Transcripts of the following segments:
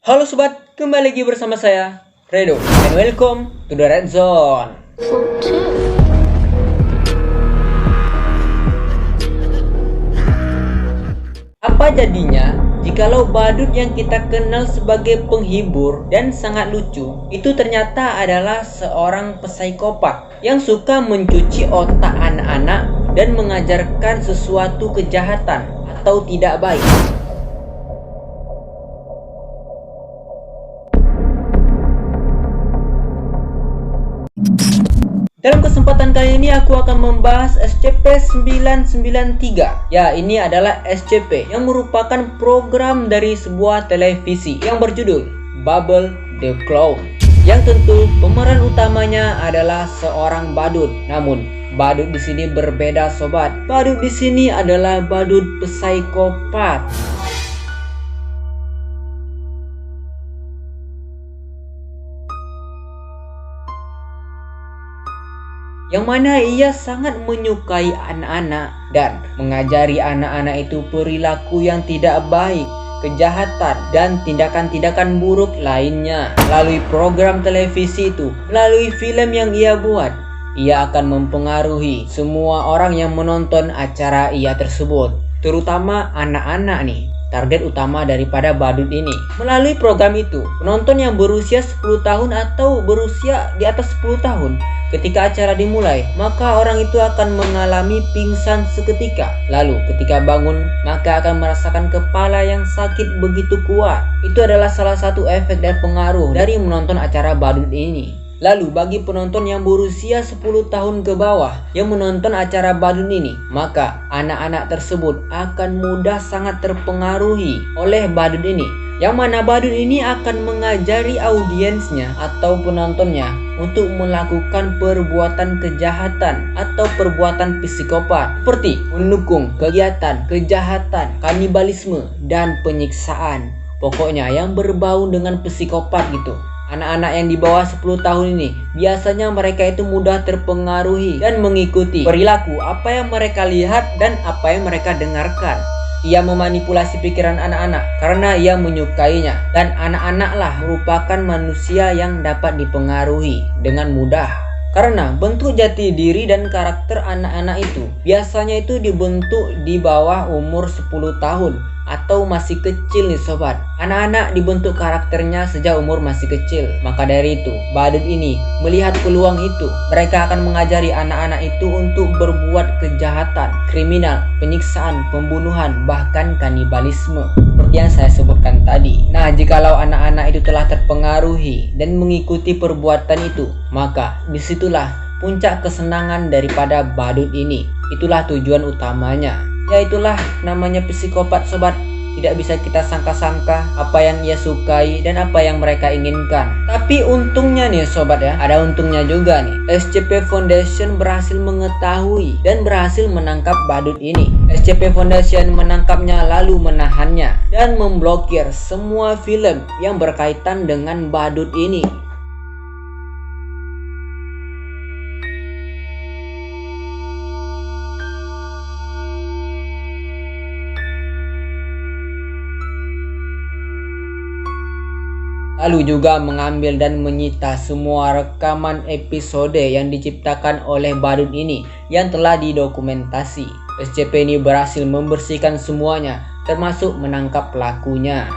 Halo sobat, kembali lagi bersama saya, Redo, and welcome to the Red Zone. Apa jadinya jikalau badut yang kita kenal sebagai penghibur dan sangat lucu itu ternyata adalah seorang psikopat yang suka mencuci otak anak-anak dan mengajarkan sesuatu kejahatan atau tidak baik? Dalam kesempatan kali ini aku akan membahas SCP-993. Ya, ini adalah SCP yang merupakan program dari sebuah televisi yang berjudul Bubble the Clown. Yang tentu pemeran utamanya adalah seorang badut. Namun, badut di sini berbeda sobat. Badut di sini adalah badut psikopat. Yang mana ia sangat menyukai anak-anak dan mengajari anak-anak itu perilaku yang tidak baik, kejahatan, dan tindakan-tindakan buruk lainnya. Melalui program televisi itu, melalui film yang ia buat, ia akan mempengaruhi semua orang yang menonton acara ia tersebut, terutama anak-anak nih. Target utama daripada badut ini. Melalui program itu, penonton yang berusia 10 tahun atau berusia di atas 10 tahun ketika acara dimulai, maka orang itu akan mengalami pingsan seketika. Lalu ketika bangun, maka akan merasakan kepala yang sakit begitu kuat. Itu adalah salah satu efek dan pengaruh dari menonton acara badut ini. Lalu bagi penonton yang berusia 10 tahun ke bawah yang menonton acara badut ini, maka anak-anak tersebut akan mudah sangat terpengaruhi oleh badut ini. Yang mana badut ini akan mengajari audiensnya atau penontonnya untuk melakukan perbuatan kejahatan atau perbuatan psikopat, seperti mendukung kegiatan kejahatan, kanibalisme, dan penyiksaan. Pokoknya yang berbau dengan psikopat gitu. Anak-anak yang di bawah 10 tahun ini biasanya mereka itu mudah terpengaruhi dan mengikuti perilaku apa yang mereka lihat dan apa yang mereka dengarkan. Ia memanipulasi pikiran anak-anak karena ia menyukainya, dan anak-anaklah merupakan manusia yang dapat dipengaruhi dengan mudah. Karena bentuk jati diri dan karakter anak-anak itu biasanya itu dibentuk di bawah umur 10 tahun atau masih kecil nih sobat. Anak-anak dibentuk karakternya sejak umur masih kecil. Maka dari itu, badut ini melihat peluang itu. Mereka akan mengajari anak-anak itu untuk berbuat kejahatan, kriminal, penyiksaan, pembunuhan, bahkan kanibalisme, seperti yang saya sebutkan tadi. Nah, jikalau anak-anak itu telah terpengaruhi dan mengikuti perbuatan itu, maka disitulah puncak kesenangan daripada badut ini. Itulah tujuan utamanya. Ya, itulah namanya psikopat sobat. Tidak bisa kita sangka-sangka apa yang ia sukai dan apa yang mereka inginkan. Tapi untungnya nih sobat ya, ada untungnya juga nih. SCP Foundation berhasil mengetahui dan berhasil menangkap badut ini. SCP Foundation menangkapnya lalu menahannya dan memblokir semua film yang berkaitan dengan badut ini. Lalu juga mengambil dan menyita semua rekaman episode yang diciptakan oleh badut ini yang telah didokumentasi. SCP ini berhasil membersihkan semuanya, termasuk menangkap pelakunya.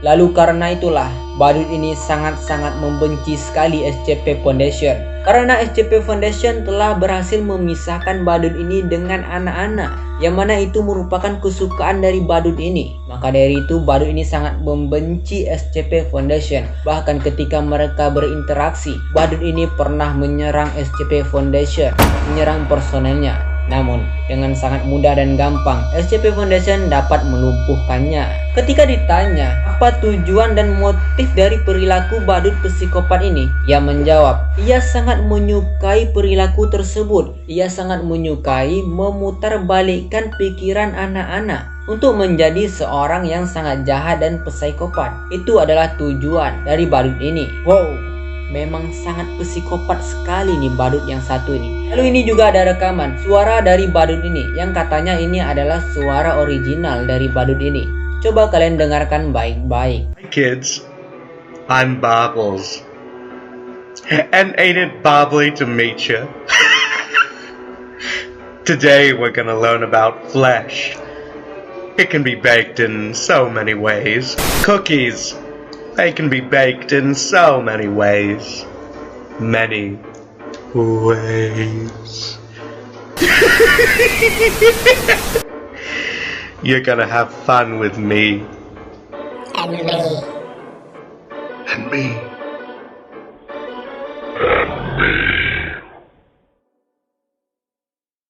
Lalu karena itulah, badut ini sangat-sangat membenci sekali SCP Foundation. Karena SCP Foundation telah berhasil memisahkan badut ini dengan anak-anak, yang mana itu merupakan kesukaan dari badut ini. Maka dari itu badut ini sangat membenci SCP Foundation. Bahkan ketika mereka berinteraksi, badut ini pernah menyerang SCP Foundation, menyerang personelnya. Namun dengan sangat mudah dan gampang SCP Foundation dapat melumpuhkannya. Ketika ditanya apa tujuan dan motif dari perilaku badut psikopat ini, ia menjawab, ia sangat menyukai perilaku tersebut. Ia sangat menyukai memutarbalikkan pikiran anak-anak untuk menjadi seorang yang sangat jahat dan psikopat. Itu adalah tujuan dari badut ini. Wow, memang sangat psikopat sekali nih badut yang satu ini. Lalu ini juga ada rekaman suara dari badut ini yang katanya ini adalah suara original dari badut ini. Coba kalian dengarkan baik-baik. Kids, I'm Bobbles. And ain't it bobbly to meet you? Today we're gonna learn about flesh. It can be baked in so many ways. Cookies, they can be baked in so many ways. Many ways. You're gonna have fun with me. And me. And me.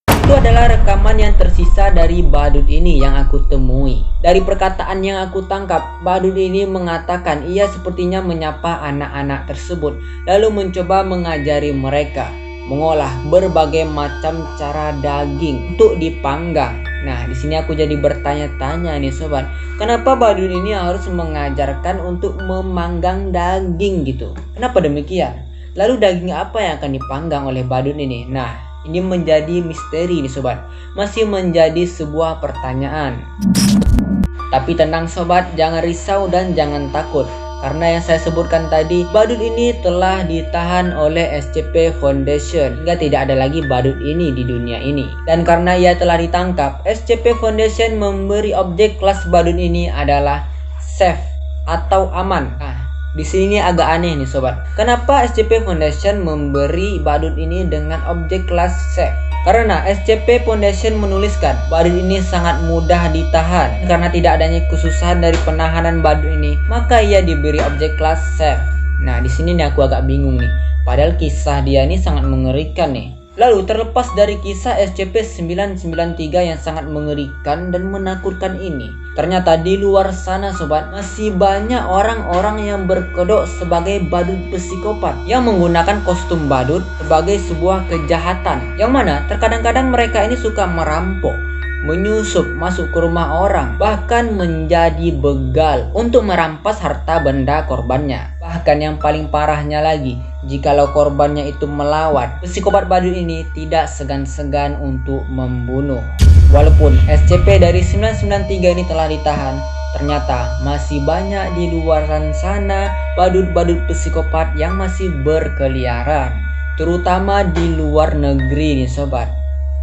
Itu adalah rekaman yang tersisa dari badut ini yang aku temui. Dari perkataan yang aku tangkap, badut ini mengatakan ia sepertinya menyapa anak-anak tersebut, lalu mencoba mengajari mereka mengolah berbagai macam cara daging untuk dipanggang. Nah, di sini aku jadi bertanya-tanya nih sobat, kenapa badut ini harus mengajarkan untuk memanggang daging gitu? Kenapa demikian? Lalu daging apa yang akan dipanggang oleh badut ini? Nah, ini menjadi misteri nih sobat, masih menjadi sebuah pertanyaan. Tapi tenang sobat, jangan risau dan jangan takut. Karena yang saya sebutkan tadi, badut ini telah ditahan oleh SCP Foundation hingga tidak ada lagi badut ini di dunia ini. Dan karena ia telah ditangkap, SCP Foundation memberi objek kelas badut ini adalah safe atau aman. Nah, di sini agak aneh nih sobat. Kenapa SCP Foundation memberi badut ini dengan objek kelas safe? Karena SCP Foundation menuliskan badut ini sangat mudah ditahan. Karena tidak adanya kesusahan dari penahanan badut ini, maka ia diberi objek kelas safe. Nah, di sini nih aku agak bingung nih. Padahal kisah dia ini sangat mengerikan nih. Lalu terlepas dari kisah SCP-993 yang sangat mengerikan dan menakutkan ini, ternyata di luar sana sobat, masih banyak orang-orang yang berkedok sebagai badut psikopat yang menggunakan kostum badut sebagai sebuah kejahatan, yang mana terkadang-kadang mereka ini suka merampok, menyusup masuk ke rumah orang, bahkan menjadi begal untuk merampas harta benda korbannya. Bahkan yang paling parahnya lagi, jikalau korbannya itu melawan, psikopat badut ini tidak segan-segan untuk membunuh. Walaupun SCP dari 993 ini telah ditahan, ternyata masih banyak di luar sana badut-badut psikopat yang masih berkeliaran, terutama di luar negeri nih sobat.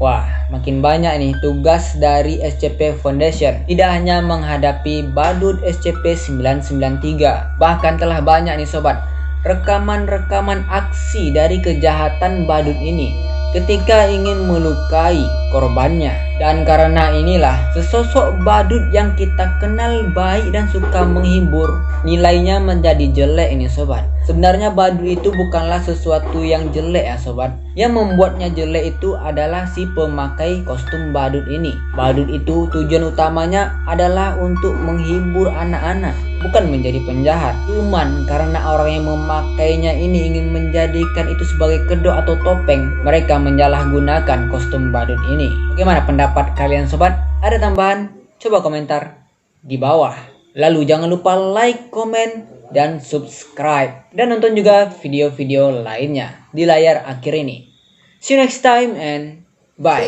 Wah, makin banyak nih tugas dari SCP Foundation. Tidak hanya menghadapi badut SCP-993, bahkan telah banyak nih sobat rekaman-rekaman aksi dari kejahatan badut ini ketika ingin melukai korbannya. Dan karena inilah sesosok badut yang kita kenal baik dan suka menghibur, nilainya menjadi jelek ini sobat. Sebenarnya badut itu bukanlah sesuatu yang jelek ya sobat. Yang membuatnya jelek itu adalah si pemakai kostum badut ini. Badut itu tujuan utamanya adalah untuk menghibur anak-anak, bukan menjadi penjahat. Cuman karena orang yang memakainya ini ingin menjadikan itu sebagai kedok atau topeng, mereka menyalahgunakan kostum badut ini. Bagaimana pendapat kalian sobat? Ada tambahan? Coba komentar di bawah. Lalu jangan lupa like, komen, dan subscribe. Dan nonton juga video-video lainnya di layar akhir ini. See you next time and bye.